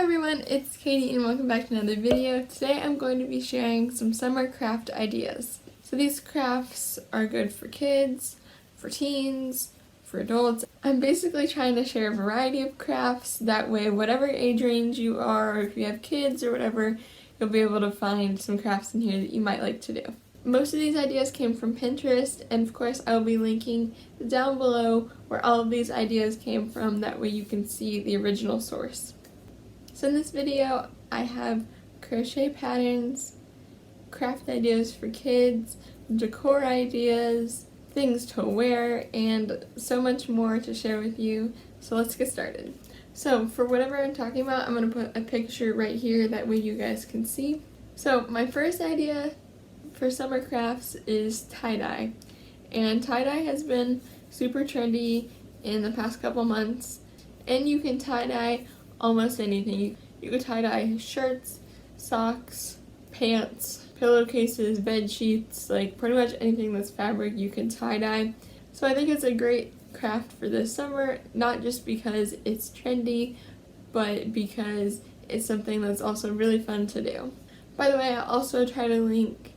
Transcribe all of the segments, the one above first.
everyone, it's Katie and welcome back to another video. Today I'm going to be sharing some summer craft ideas. So these crafts are good for kids, for teens, for adults. I'm basically trying to share a variety of crafts, that way whatever age range you are, or if you have kids or whatever, you'll be able to find some crafts in here that you might like to do. Most of these ideas came from Pinterest, and of course I will be linking down below where all of these ideas came from, that way you can see the original source. So in this video I have crochet patterns, craft ideas for kids, decor ideas, things to wear, and so much more to share with you. So let's get started. So for whatever I'm talking about, I'm going to put a picture right here, that way you guys can see. So my first idea for summer crafts is tie-dye, and tie-dye has been super trendy in the past couple months, and you can tie-dye almost anything. You can tie-dye shirts, socks, pants, pillowcases, bed sheets, like pretty much anything that's fabric you can tie-dye. So I think it's a great craft for this summer, not just because it's trendy, but because it's something that's also really fun to do. By the way, I also try to link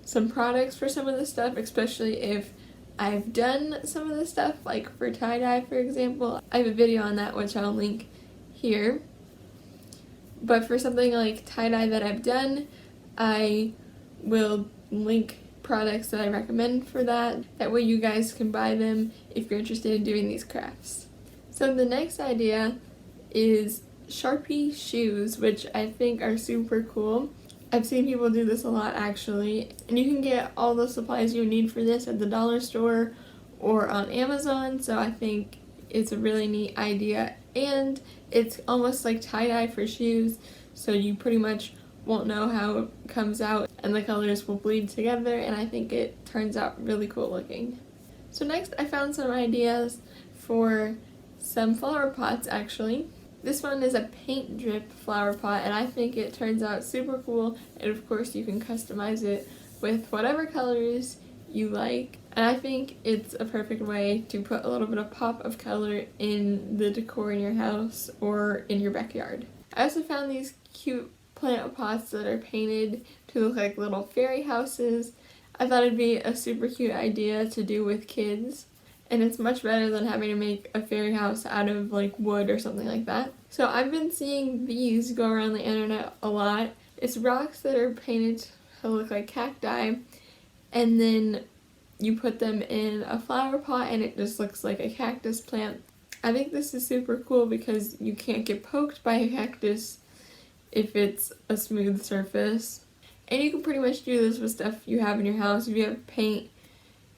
some products for some of the stuff, especially if I've done some of the stuff, like for tie-dye for example. I have a video on that which I'll link here. But for something like tie-dye that I've done, I will link products that I recommend for that. That way you guys can buy them if you're interested in doing these crafts. So the next idea is Sharpie shoes, which I think are super cool. I've seen people do this a lot actually, and you can get all the supplies you need for this at the dollar store or on Amazon, so I think it's a really neat idea, and it's almost like tie-dye for shoes, so you pretty much won't know how it comes out and the colors will bleed together, and I think it turns out really cool looking. So next I found some ideas for some flower pots actually. This one is a paint drip flower pot, and I think it turns out super cool, and of course you can customize it with whatever colors you like, and I think it's a perfect way to put a little bit of pop of color in the decor in your house or in your backyard. I also found these cute plant pots that are painted to look like little fairy houses. I thought it'd be a super cute idea to do with kids, and it's much better than having to make a fairy house out of like wood or something like that. So I've been seeing these go around the internet a lot. It's rocks that are painted to look like cacti, and then you put them in a flower pot and it just looks like a cactus plant. I think this is super cool because you can't get poked by a cactus if it's a smooth surface. And you can pretty much do this with stuff you have in your house. If you have paint,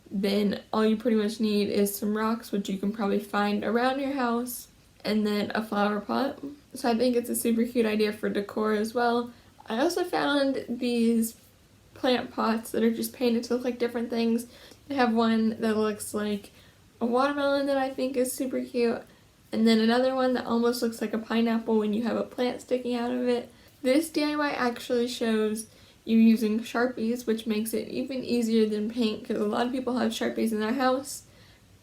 then all you pretty much need is some rocks, which you can probably find around your house, and then a flower pot. So I think it's a super cute idea for decor as well. I also found these plant pots that are just painted to look like different things. I have one that looks like a watermelon that I think is super cute, and then another one that almost looks like a pineapple when you have a plant sticking out of it. This DIY actually shows you using Sharpies, which makes it even easier than paint, because a lot of people have Sharpies in their house,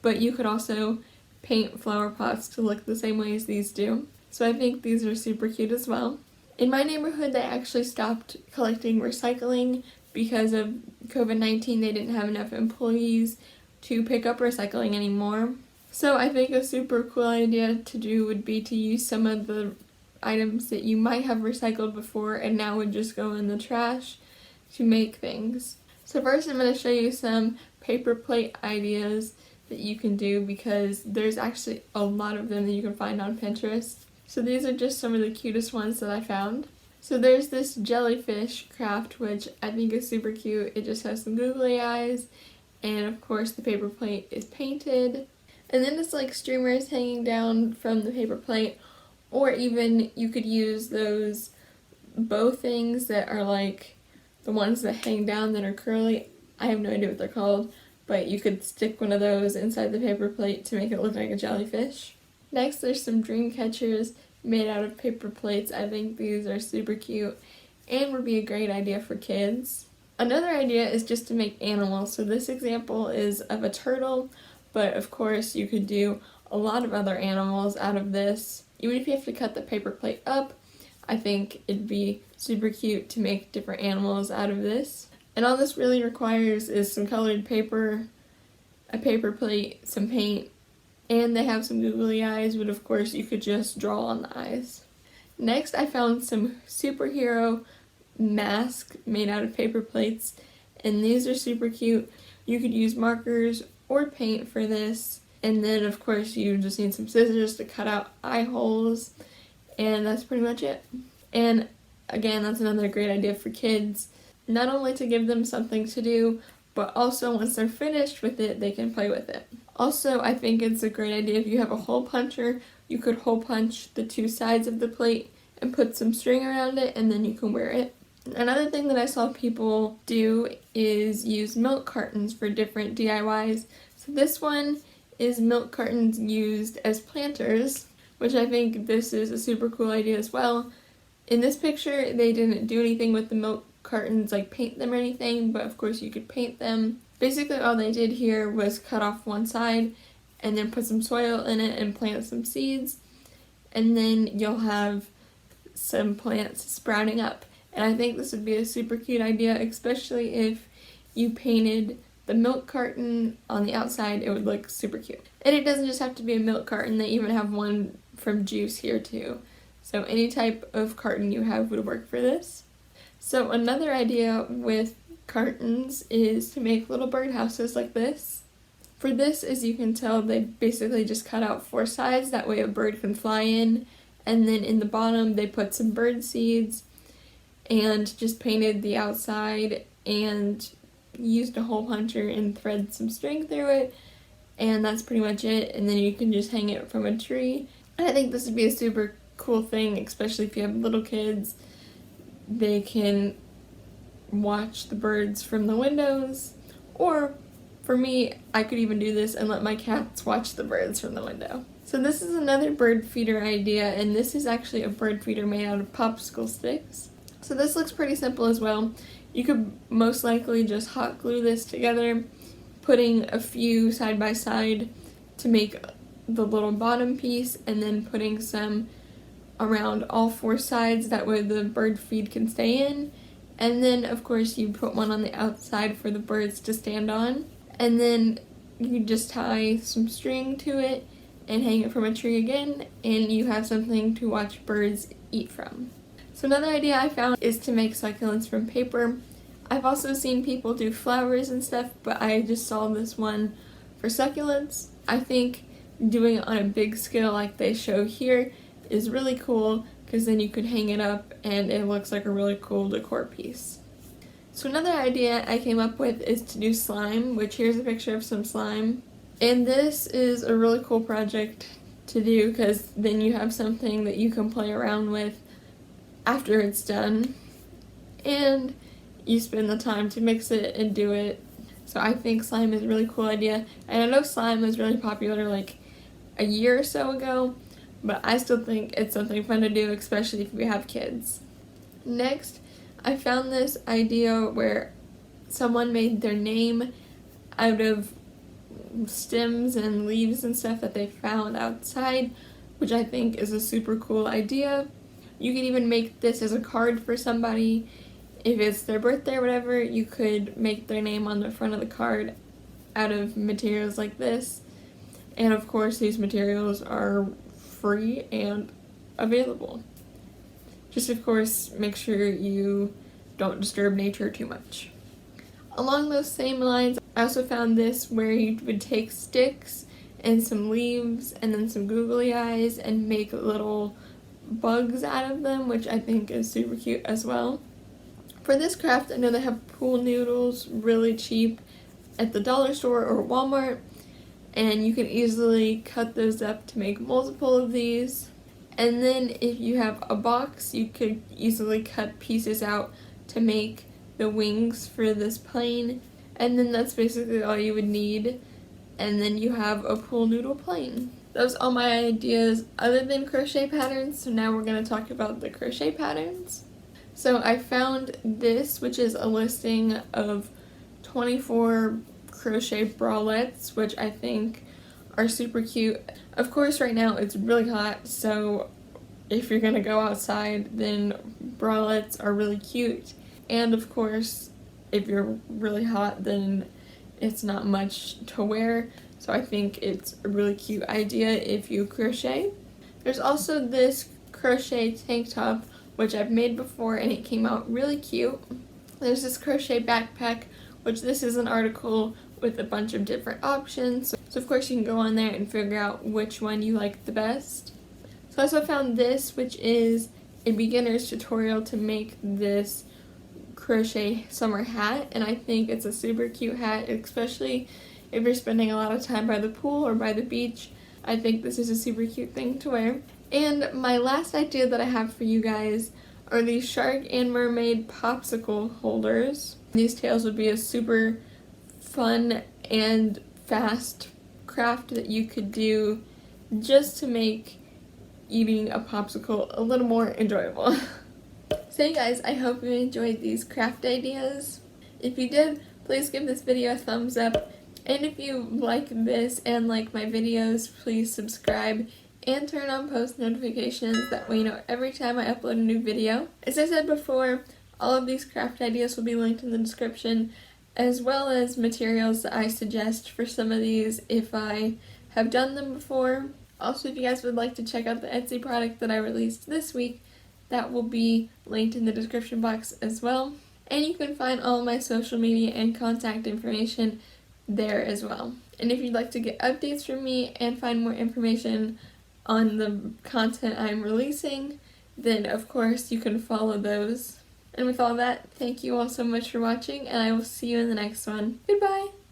but you could also paint flower pots to look the same way as these do. So I think these are super cute as well. In my neighborhood, they actually stopped collecting recycling because of COVID-19. They didn't have enough employees to pick up recycling anymore. So I think a super cool idea to do would be to use some of the items that you might have recycled before and now would just go in the trash to make things. So first I'm going to show you some paper plate ideas that you can do, because there's actually a lot of them that you can find on Pinterest. So these are just some of the cutest ones that I found. So there's this jellyfish craft, which I think is super cute. It just has some googly eyes, and of course the paper plate is painted. And then it's like streamers hanging down from the paper plate, or even you could use those bow things that are like the ones that hang down that are curly. I have no idea what they're called, but you could stick one of those inside the paper plate to make it look like a jellyfish. Next, there's some dream catchers made out of paper plates. I think these are super cute and would be a great idea for kids. Another idea is just to make animals. So this example is of a turtle, but of course you could do a lot of other animals out of this. Even if you have to cut the paper plate up, I think it'd be super cute to make different animals out of this. And all this really requires is some colored paper, a paper plate, some paint, and they have some googly eyes, but of course you could just draw on the eyes. Next, I found some superhero masks made out of paper plates, and these are super cute. You could use markers or paint for this, and then of course you just need some scissors to cut out eye holes, and that's pretty much it. And again, that's another great idea for kids, not only to give them something to do, but also once they're finished with it, they can play with it. Also, I think it's a great idea if you have a hole puncher, you could hole punch the two sides of the plate and put some string around it, and then you can wear it. Another thing that I saw people do is use milk cartons for different DIYs. So this one is milk cartons used as planters, which I think this is a super cool idea as well. In this picture, they didn't do anything with the milk cartons, like paint them or anything, but of course you could paint them. Basically all they did here was cut off one side and then put some soil in it and plant some seeds, and then you'll have some plants sprouting up. And I think this would be a super cute idea, especially if you painted the milk carton on the outside. It would look super cute. And it doesn't just have to be a milk carton, they even have one from juice here too. So any type of carton you have would work for this. So another idea with cartons is to make little birdhouses like this. For this, as you can tell, they basically just cut out 4 sides, that way a bird can fly in, and then in the bottom they put some bird seeds and just painted the outside and used a hole puncher and thread some string through it, and that's pretty much it. And then you can just hang it from a tree. And I think this would be a super cool thing, especially if you have little kids. They can watch the birds from the windows, or for me, I could even do this and let my cats watch the birds from the window. So this is another bird feeder idea, and this is actually a bird feeder made out of popsicle sticks. So this looks pretty simple as well. You could most likely just hot glue this together, putting a few side by side to make the little bottom piece, and then putting some around all 4 sides, that way the bird feed can stay in. And then of course you put one on the outside for the birds to stand on, and then you just tie some string to it and hang it from a tree again, and you have something to watch birds eat from. So another idea I found is to make succulents from paper. I've also seen people do flowers and stuff, but I just saw this one for succulents. I think doing it on a big scale like they show here is really cool, because then you could hang it up and it looks like a really cool decor piece. So another idea I came up with is to do slime, which here's a picture of some slime. And this is a really cool project to do, because then you have something that you can play around with after it's done, and you spend the time to mix it and do it. So I think slime is a really cool idea, and I know slime was really popular like a year or so ago, but I still think it's something fun to do, especially if you have kids. Next, I found this idea where someone made their name out of stems and leaves and stuff that they found outside, which I think is a super cool idea. You could even make this as a card for somebody. If it's their birthday or whatever, you could make their name on the front of the card out of materials like this. And of course, these materials are free and available. Just of course, make sure you don't disturb nature too much. Along those same lines, I also found this where you would take sticks and some leaves and then some googly eyes and make little bugs out of them, which I think is super cute as well. For this craft, I know they have pool noodles really cheap at the dollar store or Walmart, and you can easily cut those up to make multiple of these. And then if you have a box, you could easily cut pieces out to make the wings for this plane, and then that's basically all you would need, and then you have a pool noodle plane. That was all my ideas other than crochet patterns, so now we're going to talk about the crochet patterns. So I found this, which is a listing of 24 crochet bralettes, which I think are super cute. Of course right now it's really hot, so if you're gonna go outside, then bralettes are really cute. And of course, if you're really hot, then it's not much to wear. So I think it's a really cute idea if you crochet. There's also this crochet tank top, which I've made before, and it came out really cute. There's this crochet backpack, which this is an article with a bunch of different options. So of course you can go on there and figure out which one you like the best. So I also found this, which is a beginner's tutorial to make this crochet summer hat, and I think it's a super cute hat, especially if you're spending a lot of time by the pool or by the beach. I think this is a super cute thing to wear. And my last idea that I have for you guys are these shark and mermaid popsicle holders. These tails would be a super fun and fast craft that you could do just to make eating a popsicle a little more enjoyable. So you guys, I hope you enjoyed these craft ideas. If you did, please give this video a thumbs up. And if you like this and like my videos, please subscribe and turn on post notifications. That way you know every time I upload a new video. As I said before, all of these craft ideas will be linked in the description, as well as materials that I suggest for some of these if I have done them before. Also, if you guys would like to check out the Etsy product that I released this week, that will be linked in the description box as well. And you can find all of my social media and contact information there as well. And if you'd like to get updates from me and find more information on the content I'm releasing, then of course you can follow those. And with all that, thank you all so much for watching, and I will see you in the next one. Goodbye!